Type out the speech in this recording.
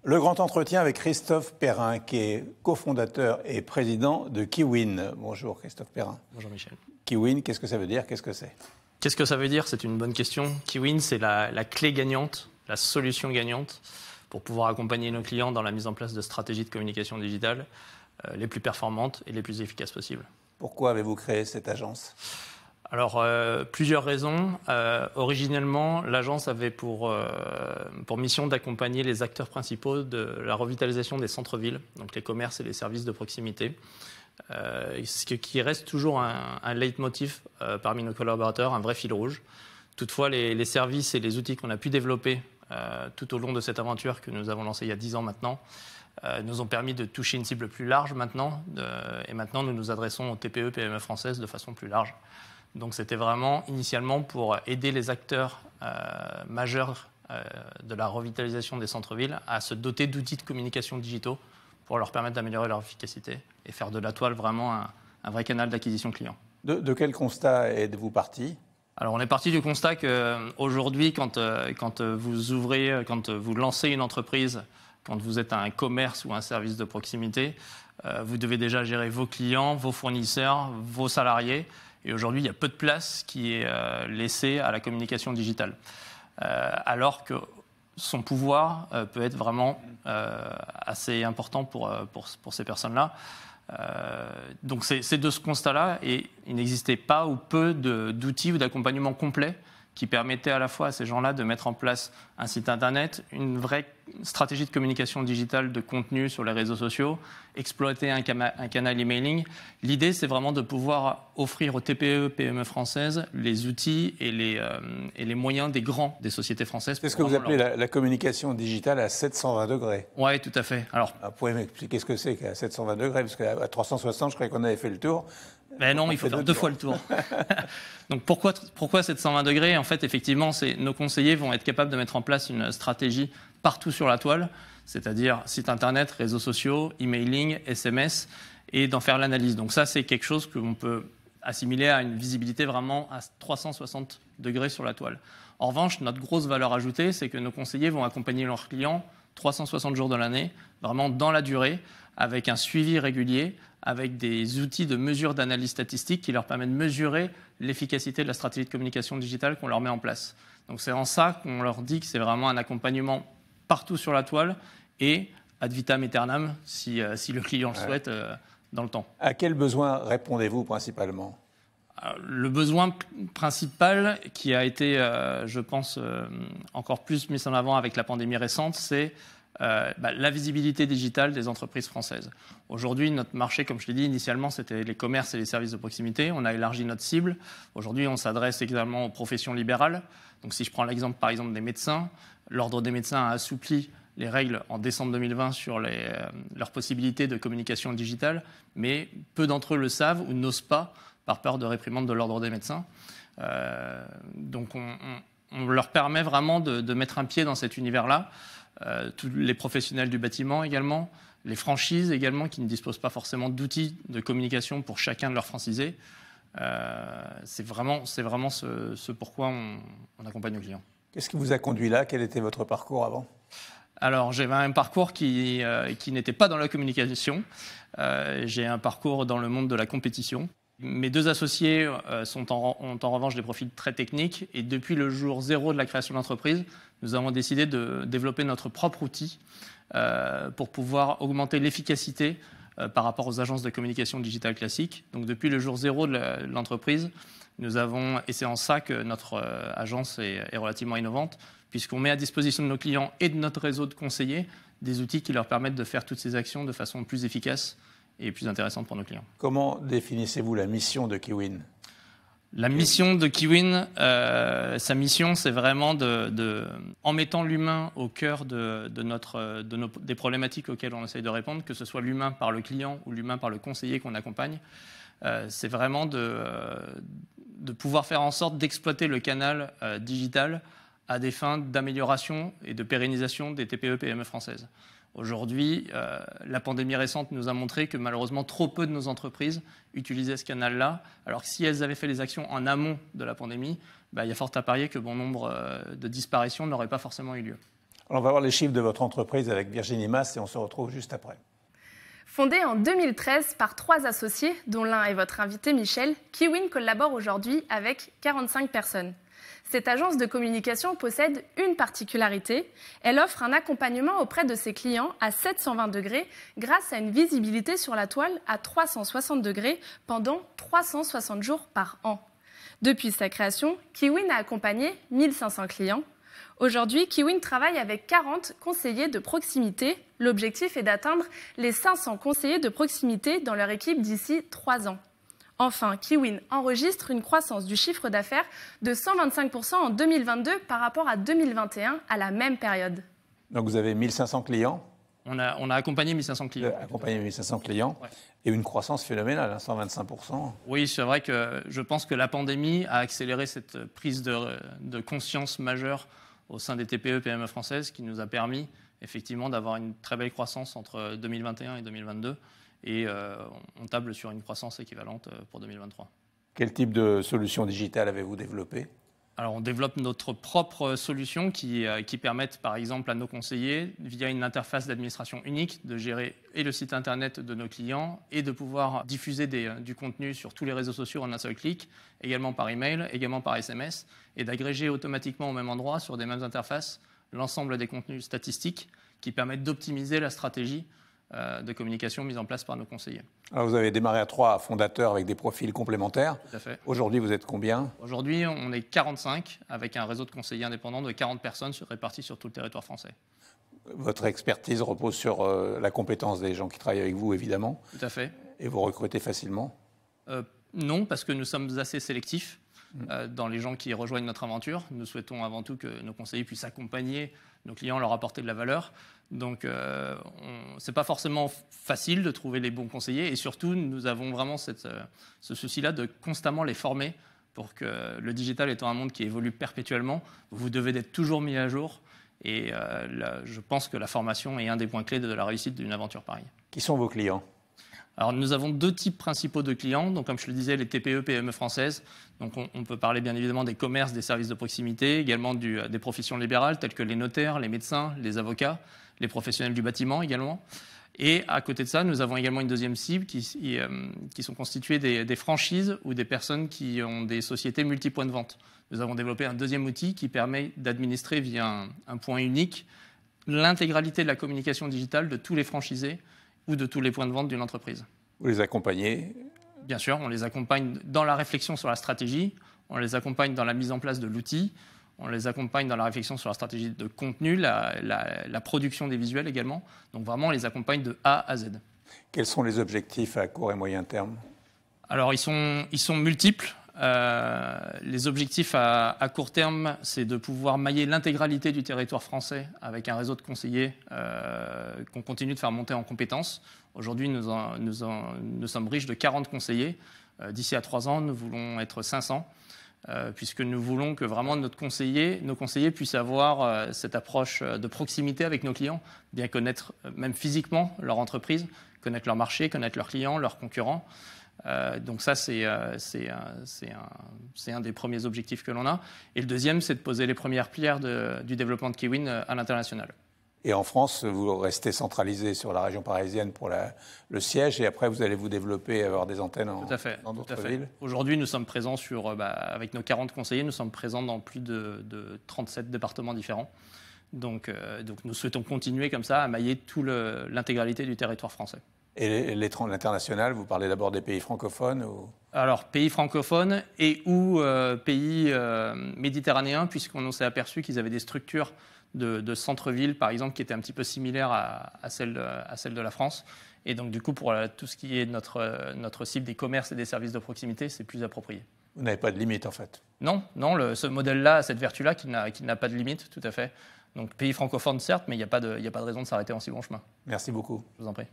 Le grand entretien avec Christophe Perrin, qui est cofondateur et président de Kiwin. Bonjour Christophe Perrin. Bonjour Michel. Kiwin, qu'est-ce que ça veut dire? Qu'est-ce que c'est? Qu'est-ce que ça veut dire? C'est une bonne question. Kiwin, c'est la clé gagnante, la solution gagnante pour pouvoir accompagner nos clients dans la mise en place de stratégies de communication digitale les plus performantes et les plus efficaces possibles. Pourquoi avez-vous créé cette agence? Alors, plusieurs raisons. Originellement, l'agence avait pour mission d'accompagner les acteurs principaux de la revitalisation des centres-villes, donc les commerces et les services de proximité. Ce qui reste toujours un leitmotiv parmi nos collaborateurs, un vrai fil rouge. Toutefois, les services et les outils qu'on a pu développer tout au long de cette aventure que nous avons lancée il y a 10 ans maintenant nous ont permis de toucher une cible plus large maintenant. Et maintenant, nous nous adressons aux TPE, PME françaises de façon plus large. Donc c'était vraiment initialement pour aider les acteurs majeurs de la revitalisation des centres-villes à se doter d'outils de communication digitaux pour leur permettre d'améliorer leur efficacité et faire de la toile vraiment un vrai canal d'acquisition client. De quel constat êtes-vous parti? Alors on est parti du constat qu'aujourd'hui, quand vous lancez une entreprise, quand vous êtes un commerce ou un service de proximité, vous devez déjà gérer vos clients, vos fournisseurs, vos salariés. Et aujourd'hui, il y a peu de place qui est laissée à la communication digitale. Alors que son pouvoir peut être vraiment assez important pour ces personnes-là. Donc c'est de ce constat-là, et il n'existait pas ou peu d'outils ou d'accompagnement complet qui permettaient à la fois à ces gens-là de mettre en place un site internet, une vraie stratégie de communication digitale de contenu sur les réseaux sociaux, exploiter un canal emailing. L'idée, c'est vraiment de pouvoir offrir aux TPE, PME françaises les outils et les moyens des grands des sociétés françaises. C'est ce que vous appelez la communication digitale à 720 degrés. Oui, tout à fait. Alors, vous pouvez m'expliquer ce que c'est qu'à 720 degrés? Parce qu'à 360, je croyais qu'on avait fait le tour. Mais non, il faut faire 2 fois le tour. Donc pourquoi 720 degrés? En fait, effectivement, nos conseillers vont être capables de mettre en place une stratégie partout sur la toile, c'est-à-dire site internet, réseaux sociaux, emailing, SMS, et d'en faire l'analyse. Donc ça, c'est quelque chose qu'on peut assimiler à une visibilité vraiment à 360 degrés sur la toile. En revanche, notre grosse valeur ajoutée, c'est que nos conseillers vont accompagner leurs clients 360 jours de l'année, vraiment dans la durée, avec un suivi régulier, avec des outils de mesure d'analyse statistique qui leur permettent de mesurer l'efficacité de la stratégie de communication digitale qu'on leur met en place. Donc c'est en ça qu'on leur dit que c'est vraiment un accompagnement partout sur la toile et ad vitam aeternam, si le client le souhaite, dans le temps. À quel besoin répondez-vous principalement? Le besoin principal qui a été, je pense, encore plus mis en avant avec la pandémie récente, c'est la visibilité digitale des entreprises françaises. Aujourd'hui, notre marché, comme je l'ai dit, initialement, c'était les commerces et les services de proximité. On a élargi notre cible. Aujourd'hui, on s'adresse également aux professions libérales. Donc, si je prends l'exemple, par exemple, des médecins, l'Ordre des médecins a assoupli les règles en décembre 2020 sur leurs possibilités de communication digitale, mais peu d'entre eux le savent ou n'osent pas par peur de réprimande de l'Ordre des médecins. Donc, on leur permet vraiment de mettre un pied dans cet univers-là. Tous les professionnels du bâtiment également, les franchises également qui ne disposent pas forcément d'outils de communication pour chacun de leurs franchisés. C'est vraiment ce pourquoi on accompagne nos clients. Qu'est-ce qui vous a conduit là? Quel était votre parcours avant? Alors, j'avais un parcours qui n'était pas dans la communication. J'ai un parcours dans le monde de la compétition. Mes 2 associés ont en revanche des profils très techniques, et depuis le jour 0 de la création de l'entreprise, nous avons décidé de développer notre propre outil pour pouvoir augmenter l'efficacité par rapport aux agences de communication digitale classiques. Donc depuis le jour 0 de l'entreprise, et c'est en ça que notre agence est relativement innovante, puisqu'on met à disposition de nos clients et de notre réseau de conseillers des outils qui leur permettent de faire toutes ces actions de façon plus efficace et plus intéressante pour nos clients. Comment définissez-vous la mission de Kiwin? La mission de Kiwin, sa mission, c'est vraiment en mettant l'humain au cœur des problématiques auxquelles on essaye de répondre, que ce soit l'humain par le client ou l'humain par le conseiller qu'on accompagne, c'est vraiment de pouvoir faire en sorte d'exploiter le canal digital à des fins d'amélioration et de pérennisation des TPE-PME françaises. Aujourd'hui, la pandémie récente nous a montré que malheureusement trop peu de nos entreprises utilisaient ce canal-là, alors que si elles avaient fait les actions en amont de la pandémie, il y a fort à parier que bon nombre de disparitions n'auraient pas forcément eu lieu. Alors on va voir les chiffres de votre entreprise avec Virginie Mas et on se retrouve juste après. Fondée en 2013 par 3 associés, dont l'un est votre invité Michel, Kiwin collabore aujourd'hui avec 45 personnes. Cette agence de communication possède une particularité. Elle offre un accompagnement auprès de ses clients à 720 degrés grâce à une visibilité sur la toile à 360 degrés pendant 360 jours par an. Depuis sa création, Kiwin a accompagné 1500 clients. Aujourd'hui, Kiwin travaille avec 40 conseillers de proximité. L'objectif est d'atteindre les 500 conseillers de proximité dans leur équipe d'ici 3 ans. Enfin, Kiwin enregistre une croissance du chiffre d'affaires de 125% en 2022 par rapport à 2021 à la même période. Donc vous avez 1500 clients. On a accompagné 1500 clients. Accompagné 1500 clients, ouais. Et une croissance phénoménale, 125%. Oui, c'est vrai que je pense que la pandémie a accéléré cette prise de conscience majeure au sein des TPE-PME françaises qui nous a permis effectivement d'avoir une très belle croissance entre 2021 et 2022 et on table sur une croissance équivalente pour 2023. Quel type de solutions digitales avez-vous développé ? Alors, on développe notre propre solution qui permettent, par exemple, à nos conseillers, via une interface d'administration unique, de gérer et le site internet de nos clients et de pouvoir diffuser du contenu sur tous les réseaux sociaux en un seul clic, également par email, également par SMS, et d'agréger automatiquement au même endroit, sur des mêmes interfaces, l'ensemble des contenus statistiques qui permettent d'optimiser la stratégie de communication mise en place par nos conseillers. Alors vous avez démarré à 3 fondateurs avec des profils complémentaires. Tout à fait. Aujourd'hui, vous êtes combien ? Aujourd'hui, on est 45 avec un réseau de conseillers indépendants de 40 personnes réparties sur tout le territoire français. Votre expertise repose sur la compétence des gens qui travaillent avec vous, évidemment. Tout à fait. Et vous recrutez facilement ? Non, parce que nous sommes assez sélectifs dans les gens qui rejoignent notre aventure. Nous souhaitons avant tout que nos conseillers puissent accompagner nos clients, leur apporter de la valeur. Donc, ce n'est pas forcément facile de trouver les bons conseillers. Et surtout, nous avons vraiment ce souci-là de constamment les former pour que le digital étant un monde qui évolue perpétuellement, vous devez être toujours mis à jour. Et je pense que la formation est un des points clés de la réussite d'une aventure pareille. Qui sont vos clients ? Alors, nous avons 2 types principaux de clients. Donc, comme je le disais, les TPE, PME françaises. Donc, on peut parler bien évidemment des commerces, des services de proximité, également des professions libérales telles que les notaires, les médecins, les avocats, les professionnels du bâtiment également. Et à côté de ça, nous avons également une deuxième cible qui sont constituées des franchises ou des personnes qui ont des sociétés multipoints de vente. Nous avons développé un deuxième outil qui permet d'administrer via un point unique l'intégralité de la communication digitale de tous les franchisés ou de tous les points de vente d'une entreprise. Vous les accompagnez ? Bien sûr, on les accompagne dans la réflexion sur la stratégie, on les accompagne dans la mise en place de l'outil, on les accompagne dans la réflexion sur la stratégie de contenu, la production des visuels également. Donc vraiment, on les accompagne de A à Z. Quels sont les objectifs à court et moyen terme ? Alors, ils sont multiples. Les objectifs à court terme, c'est de pouvoir mailler l'intégralité du territoire français avec un réseau de conseillers qu'on continue de faire monter en compétences. Aujourd'hui, nous sommes riches de 40 conseillers. D'ici à 3 ans, nous voulons être 500, puisque nous voulons que vraiment nos conseillers puissent avoir cette approche de proximité avec nos clients, bien connaître même physiquement leur entreprise, connaître leur marché, connaître leurs clients, leurs concurrents. Donc ça, c'est un des premiers objectifs que l'on a. Et le deuxième, c'est de poser les premières pierres du développement de Kiwin à l'international. Et en France, vous restez centralisé sur la région parisienne pour le siège, et après vous allez vous développer, avoir des antennes dans d'autres villes. Aujourd'hui, nous sommes présents avec nos 40 conseillers, nous sommes présents dans plus de 37 départements différents. Donc nous souhaitons continuer comme ça à mailler toute l'intégralité du territoire français. Et l'international, vous parlez d'abord des pays francophones ou... Alors, pays francophones et ou pays méditerranéens, puisqu'on s'est aperçu qu'ils avaient des structures de centre-ville, par exemple, qui étaient un petit peu similaires à celles de la France. Et donc, du coup, pour tout ce qui est notre cible des commerces et des services de proximité, c'est plus approprié. Vous n'avez pas de limite, en fait ? Non, ce modèle-là a cette vertu-là qui n'a pas de limite, tout à fait. Donc, pays francophone, certes, mais il n'y a pas de raison de s'arrêter en si bon chemin. Merci beaucoup. Je vous en prie.